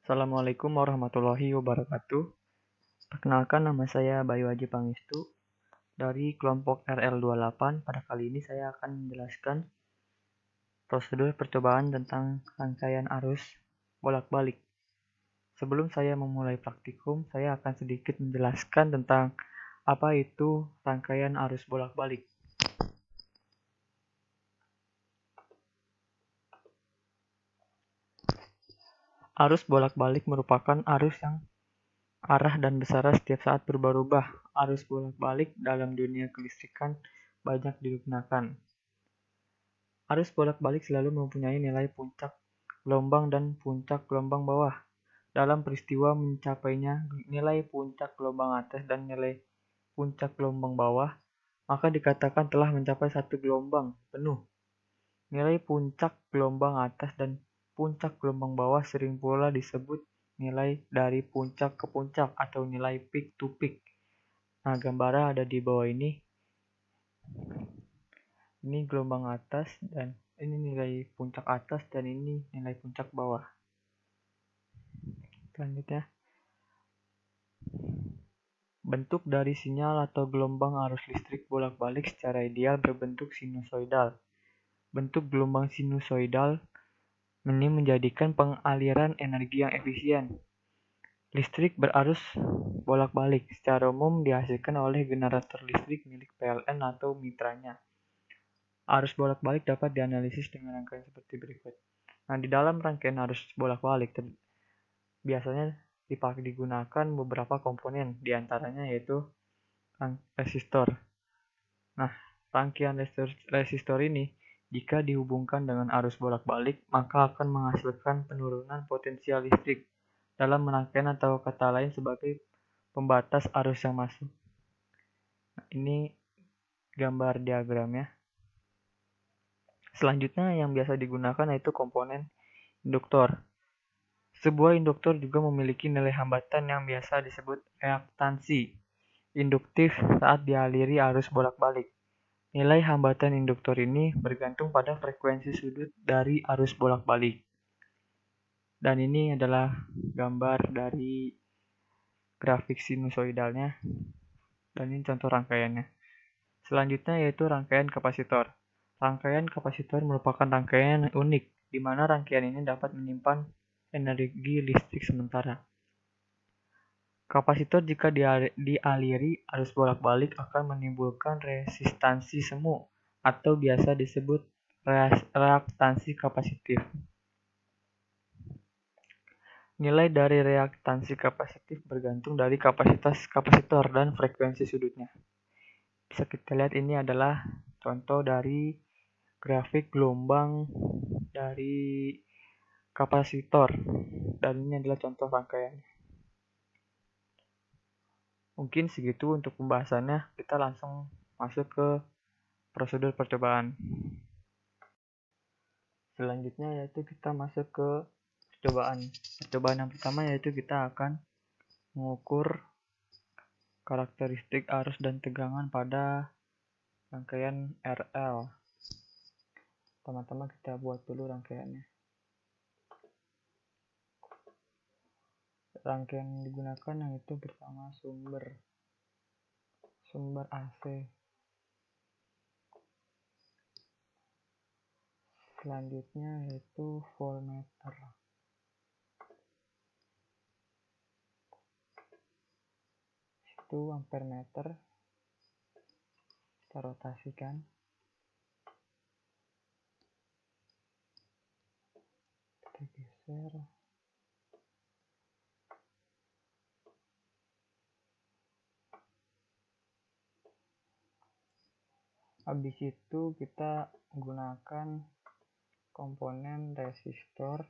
Assalamualaikum warahmatullahi wabarakatuh. Perkenalkan, nama saya Bayu Haji Pangestu dari kelompok RL28. Pada kali ini saya akan menjelaskan prosedur percobaan tentang rangkaian arus bolak-balik. Sebelum saya memulai praktikum, saya akan sedikit menjelaskan tentang apa itu rangkaian arus bolak-balik. Arus bolak-balik merupakan arus yang arah dan besarnya setiap saat berubah-ubah. Arus bolak-balik dalam dunia kelistrikan banyak digunakan. Arus bolak-balik selalu mempunyai nilai puncak gelombang dan puncak gelombang bawah. Dalam peristiwa mencapainya nilai puncak gelombang atas dan nilai puncak gelombang bawah, maka dikatakan telah mencapai satu gelombang penuh. Nilai puncak gelombang atas dan puncak gelombang bawah sering pula disebut nilai dari puncak ke puncak atau nilai peak to peak. Nah, gambarnya ada di bawah ini. Ini gelombang atas dan ini nilai puncak atas dan ini nilai puncak bawah. Selanjutnya, bentuk dari sinyal atau gelombang arus listrik bolak-balik secara ideal berbentuk sinusoidal. Bentuk gelombang sinusoidal ini menjadikan pengaliran energi yang efisien. Listrik berarus bolak-balik secara umum dihasilkan oleh generator listrik milik PLN atau mitranya. Arus bolak-balik dapat dianalisis dengan rangkaian seperti berikut. Nah, di dalam rangkaian arus bolak-balik biasanya digunakan beberapa komponen, diantaranya yaitu resistor. Nah, rangkaian resistor ini jika dihubungkan dengan arus bolak-balik, maka akan menghasilkan penurunan potensial listrik dalam rangkaian atau kata lain sebagai pembatas arus yang masuk. Nah, ini gambar diagramnya. Selanjutnya yang biasa digunakan yaitu komponen induktor. Sebuah induktor juga memiliki nilai hambatan yang biasa disebut reaktansi induktif saat dialiri arus bolak-balik. Nilai hambatan induktor ini bergantung pada frekuensi sudut dari arus bolak-balik. Dan ini adalah gambar dari grafik sinusoidalnya. Dan ini contoh rangkaiannya. Selanjutnya yaitu rangkaian kapasitor. Rangkaian kapasitor merupakan rangkaian unik, di mana rangkaian ini dapat menyimpan energi listrik sementara. Kapasitor jika dialiri arus bolak-balik akan menimbulkan resistansi semu atau biasa disebut reaktansi kapasitif. Nilai dari reaktansi kapasitif bergantung dari kapasitas kapasitor dan frekuensi sudutnya. Bisa kita lihat ini adalah contoh dari grafik gelombang dari kapasitor dan ini adalah contoh rangkaiannya. Mungkin segitu untuk pembahasannya, kita langsung masuk ke prosedur percobaan. Selanjutnya yaitu kita masuk ke percobaan. Percobaan yang pertama yaitu kita akan mengukur karakteristik arus dan tegangan pada rangkaian RL. Pertama-tama kita buat dulu rangkaiannya. Rangkaian yang digunakan yang itu pertama sumber AC. Selanjutnya yaitu voltmeter. Itu ampermeter. Kita rotasikan. Kita geser. Habis itu kita gunakan komponen resistor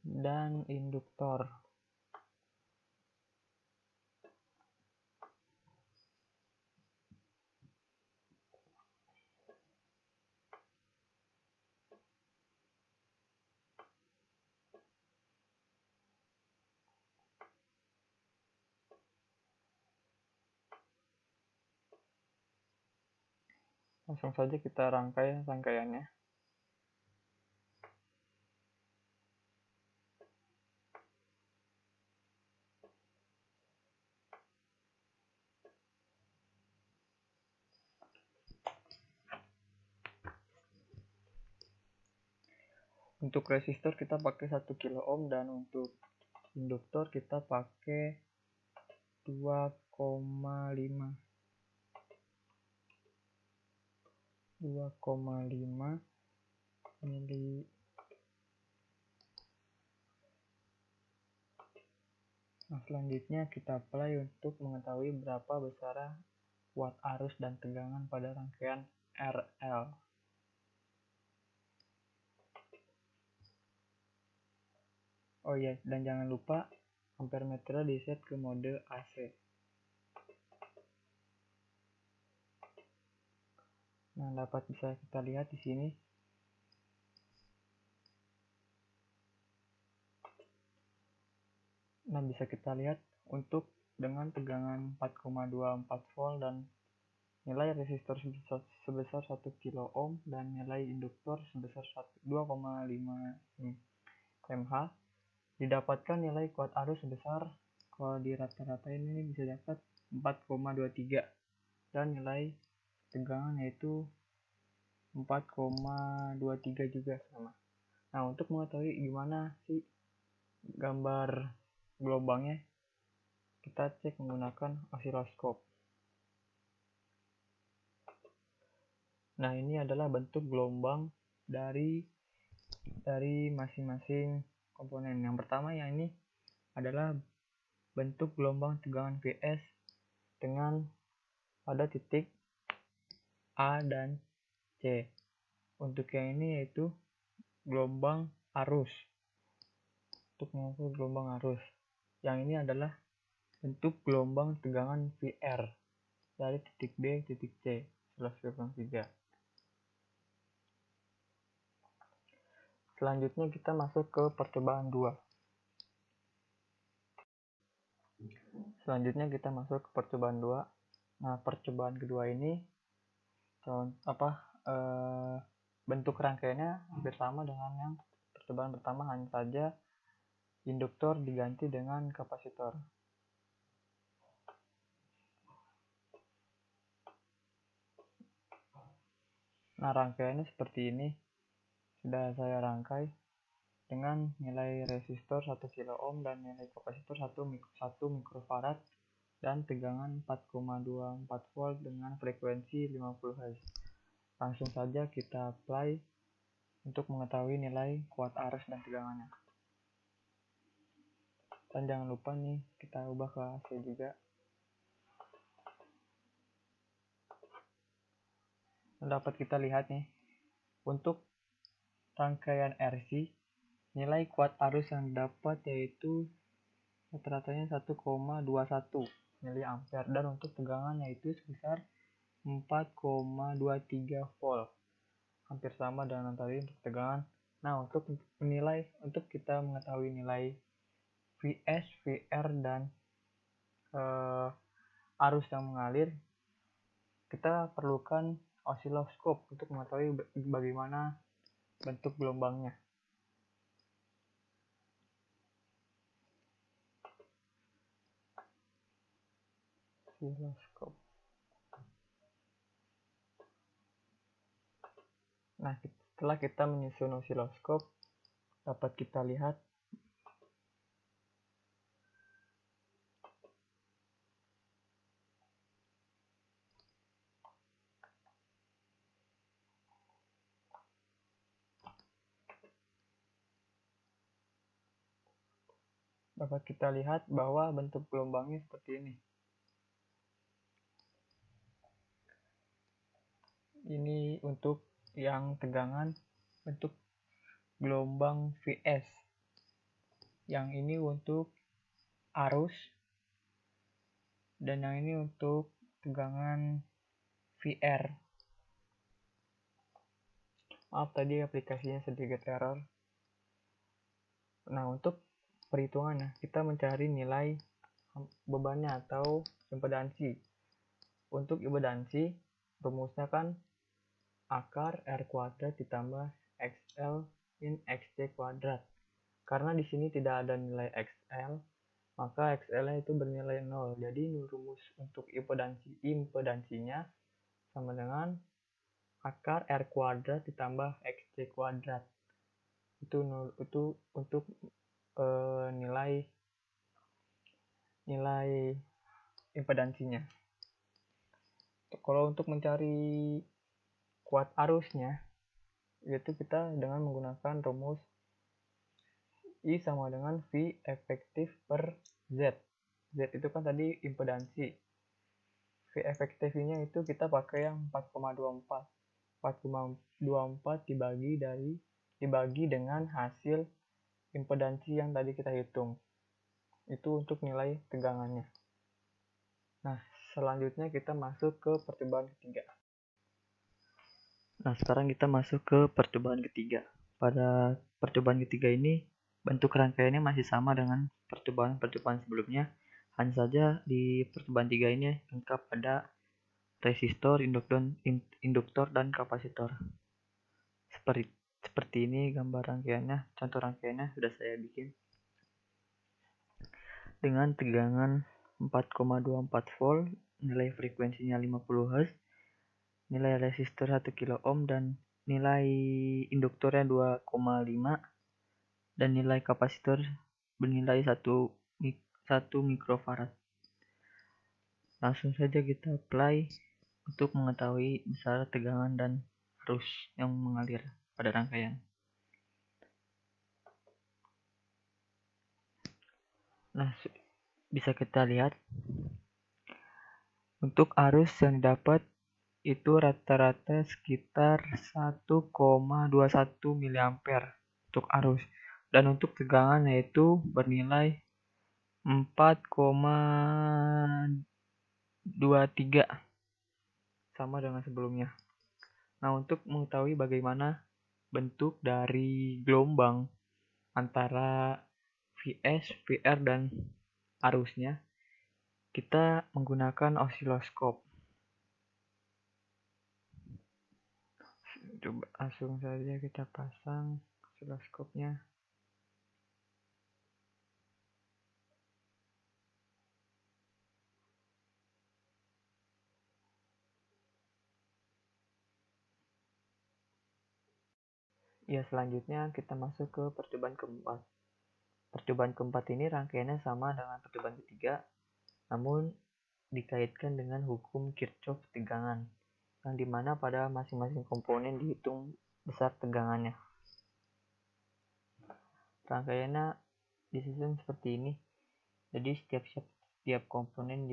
dan induktor. Langsung saja kita rangkaiannya. Untuk resistor kita pakai 1 kilo ohm dan untuk induktor kita pakai 2,5 mili. Nah, selanjutnya kita apply untuk mengetahui berapa besar watt arus dan tegangan pada rangkaian RL. Oh iya, dan jangan lupa ampermeter di set ke mode AC. Nah, dapat bisa kita lihat di sini. Nah, bisa kita lihat untuk dengan tegangan 4,24 volt dan nilai resistor sebesar 1 kilo ohm dan nilai induktor sebesar 2,5 mH, didapatkan nilai kuat arus sebesar, kalau di rata-rata ini bisa dapat 4,23 dan nilai tegangan yaitu 4,23 juga sama. Nah, untuk mengetahui gimana sih gambar gelombangnya, kita cek menggunakan osiloskop. Nah, ini adalah bentuk gelombang dari masing-masing komponen. Yang pertama yang ini adalah bentuk gelombang tegangan Vs dengan pada titik A dan C. Untuk yang ini yaitu gelombang arus. Untuk mengukur gelombang arus. Yang ini adalah bentuk gelombang tegangan VR dari titik B ke titik C. 11,3. Selanjutnya kita masuk ke percobaan 2. Nah, percobaan kedua ini bentuk rangkaiannya hampir sama dengan yang percobaan pertama, hanya saja induktor diganti dengan kapasitor. Nah, rangkaiannya seperti ini. Sudah saya rangkai dengan nilai resistor 1 kilo ohm dan nilai kapasitor 1 mikrofarad dan tegangan 4,24 volt dengan frekuensi 50 Hz. Langsung saja kita apply untuk mengetahui nilai kuat arus dan tegangannya. Dan jangan lupa nih, kita ubah ke AC juga. Dapat kita lihat nih, untuk rangkaian RC, nilai kuat arus yang dapat yaitu rata-ratanya 1,21 mA dan untuk tegangan yaitu sebesar 4,23 volt. Hampir sama dengan tadi untuk tegangan. Nah, untuk kita mengetahui nilai Vs, Vr dan arus yang mengalir, kita perlukan osiloskop untuk mengetahui bagaimana bentuk gelombangnya. Osiloskop. Nah, setelah kita menyusun osiloskop, dapat kita lihat bahwa bentuk gelombangnya seperti ini. Ini untuk yang tegangan bentuk gelombang Vs. Yang ini untuk arus dan yang ini untuk tegangan VR. Maaf tadi aplikasinya sedikit error. Nah, untuk perhitungannya kita mencari nilai bebannya atau impedansi. Untuk impedansi rumusnya kan akar R kuadrat ditambah XL in XC kuadrat. Karena di sini tidak ada nilai XL, maka XL itu bernilai 0. Jadi rumus untuk impedansinya sama dengan akar R kuadrat ditambah XC kuadrat. itu untuk nilai impedansinya. Kalau untuk mencari kuat arusnya, yaitu kita dengan menggunakan rumus I sama dengan V efektif per Z. Z itu kan tadi impedansi. V efektifnya itu kita pakai yang 4,24. 4,24 dibagi dengan hasil impedansi yang tadi kita hitung. Itu untuk nilai tegangannya. Nah, selanjutnya kita masuk ke percobaan ketiga. Nah, sekarang kita masuk ke percobaan ketiga. Pada percobaan ketiga ini, bentuk rangkaiannya masih sama dengan percobaan-percobaan sebelumnya. Hanya saja di percobaan 3 ini lengkap ada resistor, induktor, dan kapasitor. Seperti ini gambar rangkaiannya, contoh rangkaiannya sudah saya bikin. Dengan tegangan 4,24 volt, nilai frekuensinya 50 Hz, nilai resistor 1 kilo ohm, dan nilai induktornya 2,5, dan nilai kapasitor bernilai 1 mikrofarad. Langsung saja kita apply untuk mengetahui besar tegangan dan arus yang mengalir pada rangkaian. Nah, bisa kita lihat untuk arus yang didapat itu rata-rata sekitar 1,21 mA untuk arus, dan untuk tegangan yaitu bernilai 4,23 sama dengan sebelumnya. Nah, untuk mengetahui bagaimana bentuk dari gelombang antara Vs, Vr, dan arusnya, kita menggunakan osiloskop. Coba langsung saja kita pasang osiloskopnya. Ya, selanjutnya kita masuk ke percobaan keempat. Percobaan keempat ini rangkaiannya sama dengan percobaan ketiga, namun dikaitkan dengan hukum Kirchhoff tegangan, yang dimana pada masing-masing komponen dihitung besar tegangannya. Rangkaiannya disusun seperti ini. Jadi setiap komponen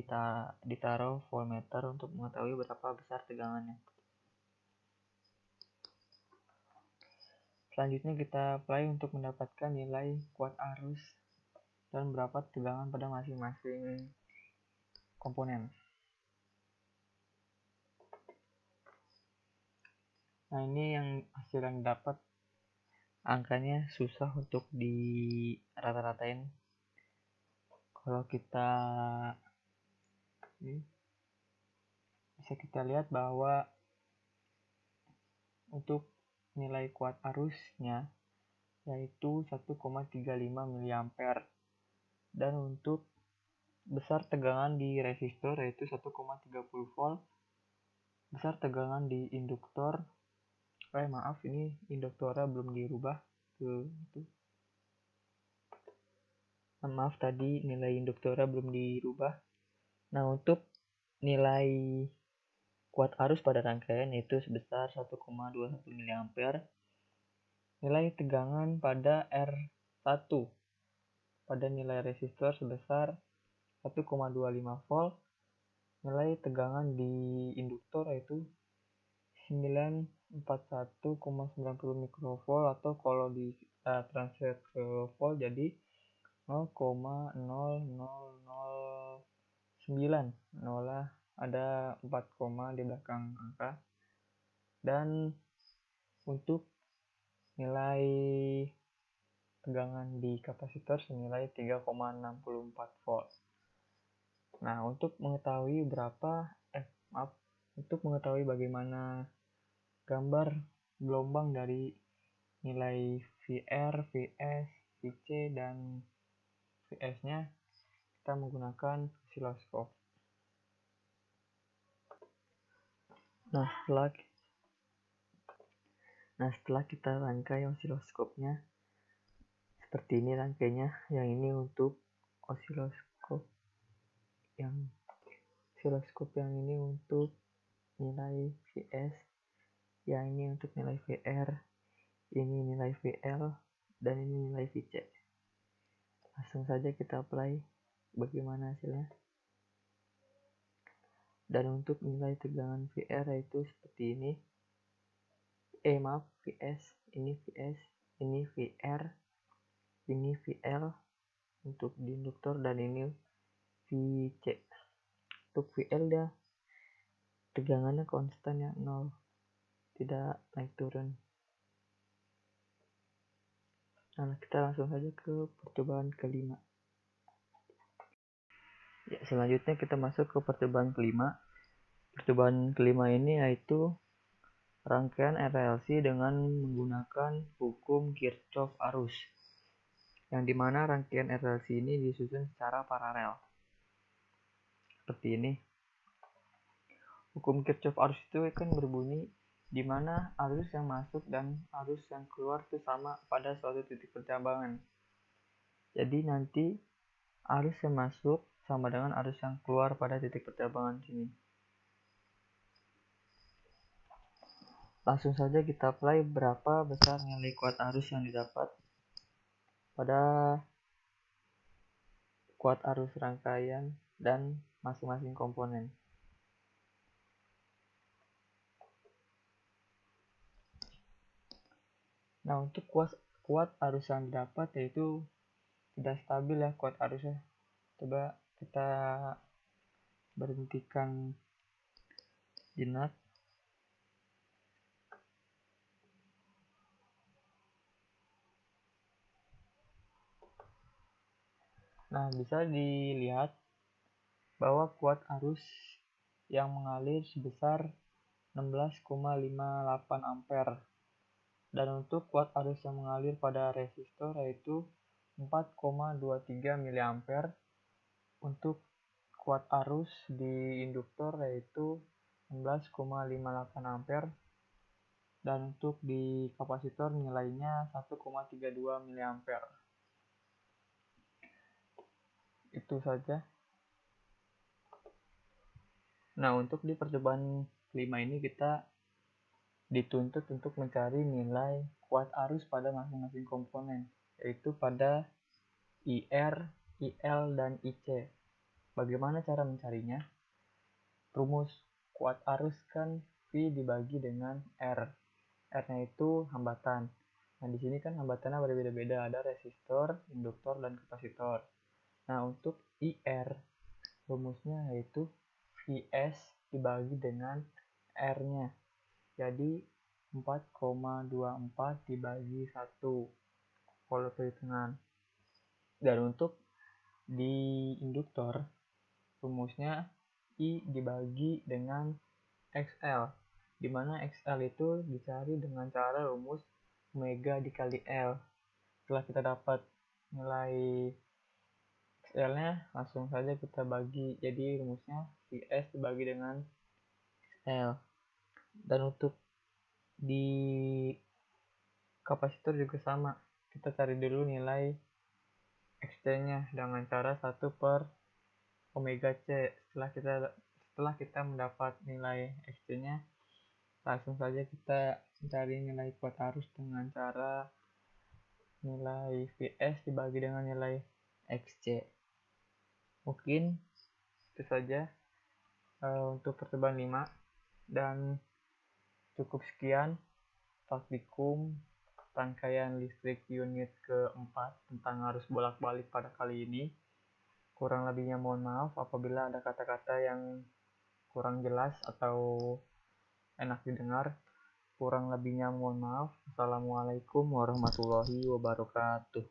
ditaruh voltmeter untuk mengetahui berapa besar tegangannya. Selanjutnya kita apply untuk mendapatkan nilai kuat arus dan berapa tegangan pada masing-masing komponen. Nah, ini yang hasil yang dapat, angkanya susah untuk di rata-ratain. Kalau kita bisa kita lihat bahwa untuk nilai kuat arusnya yaitu 1,35 mA, dan untuk besar tegangan di resistor yaitu 1,30 volt, besar tegangan di induktor, ini induktornya belum dirubah ke itu. Maaf, tadi nilai induktornya belum dirubah. Nah, untuk nilai kuat arus pada rangkaian yaitu sebesar 1,21 mA. Nilai tegangan pada R1 pada nilai resistor sebesar 1,25 volt. Nilai tegangan di induktor yaitu 941,90 mikrovolt, atau kalau di transfer ke volt jadi 0,0009. Nolah ada 4, di belakang angka. Dan untuk nilai tegangan di kapasitor senilai 3,64 volt. Nah, untuk mengetahui bagaimana gambar gelombang dari nilai VR, Vs, Vc, dan Vs-nya, kita menggunakan osiloskop. Nah, setelah kita rangkai osiloskopnya, Seperti ini rangkaiannya. Yang ini untuk osiloskop, yang ini untuk nilai Vs, yang ini untuk nilai Vr, ini nilai VL, dan ini nilai Vc. Langsung saja kita apply bagaimana hasilnya. Dan untuk nilai tegangan VR yaitu seperti ini. Vs, ini Vs, ini VR, ini VL untuk di induktor, dan ini Vc. Untuk VL dia tegangannya konstan ya, 0, tidak naik turun. Nah, kita langsung saja ke percobaan kelima. Ya, selanjutnya kita masuk ke percobaan kelima. Percobaan kelima ini yaitu rangkaian RLC dengan menggunakan hukum Kirchhoff arus, yang dimana rangkaian RLC ini disusun secara paralel. Seperti ini. Hukum Kirchhoff arus itu kan berbunyi di mana arus yang masuk dan arus yang keluar itu sama pada suatu titik percabangan. Jadi nanti arus yang masuk sama dengan arus yang keluar pada titik percabangan sini. Langsung saja kita apply berapa besar nilai kuat arus yang didapat pada kuat arus rangkaian dan masing-masing komponen. Nah, untuk kuat arus yang didapat yaitu tidak stabil ya kuat arusnya. Coba kita berhentikan jenak. Nah, bisa dilihat bahwa kuat arus yang mengalir sebesar 16,58 ampere. Dan untuk kuat arus yang mengalir pada resistor yaitu 4,23 mA. Untuk kuat arus di induktor yaitu 16,58 ampere. Dan untuk di kapasitor nilainya 1,32 mA. Itu saja. Nah, untuk di percobaan kelima ini kita dituntut untuk mencari nilai kuat arus pada masing-masing komponen, yaitu pada IR, IL, dan IC. Bagaimana cara mencarinya? Rumus kuat arus kan V dibagi dengan R. R-nya itu hambatan. Nah, di sini kan hambatannya berbeda-beda, ada resistor, induktor, dan kapasitor. Nah, untuk IR, rumusnya yaitu Vs dibagi dengan R-nya. Jadi 4,24 dibagi 1 kalau perhitungan. Dan untuk di induktor rumusnya I dibagi dengan XL, di mana XL itu dicari dengan cara rumus omega dikali L. Setelah kita dapat nilai XL-nya, langsung saja kita bagi, jadi rumusnya Vs dibagi dengan L. Dan untuk di kapasitor juga sama, kita cari dulu nilai XC-nya dengan cara 1 per omega C. Setelah kita mendapat nilai XC-nya, langsung saja kita cari nilai kuat arus dengan cara nilai Vs dibagi dengan nilai XC. Mungkin itu saja untuk percobaan 5, dan cukup sekian praktikum rangkaian listrik unit keempat tentang arus bolak-balik pada kali ini. Kurang lebihnya mohon maaf apabila ada kata-kata yang kurang jelas atau enak didengar. Kurang lebihnya mohon maaf. Assalamualaikum warahmatullahi wabarakatuh.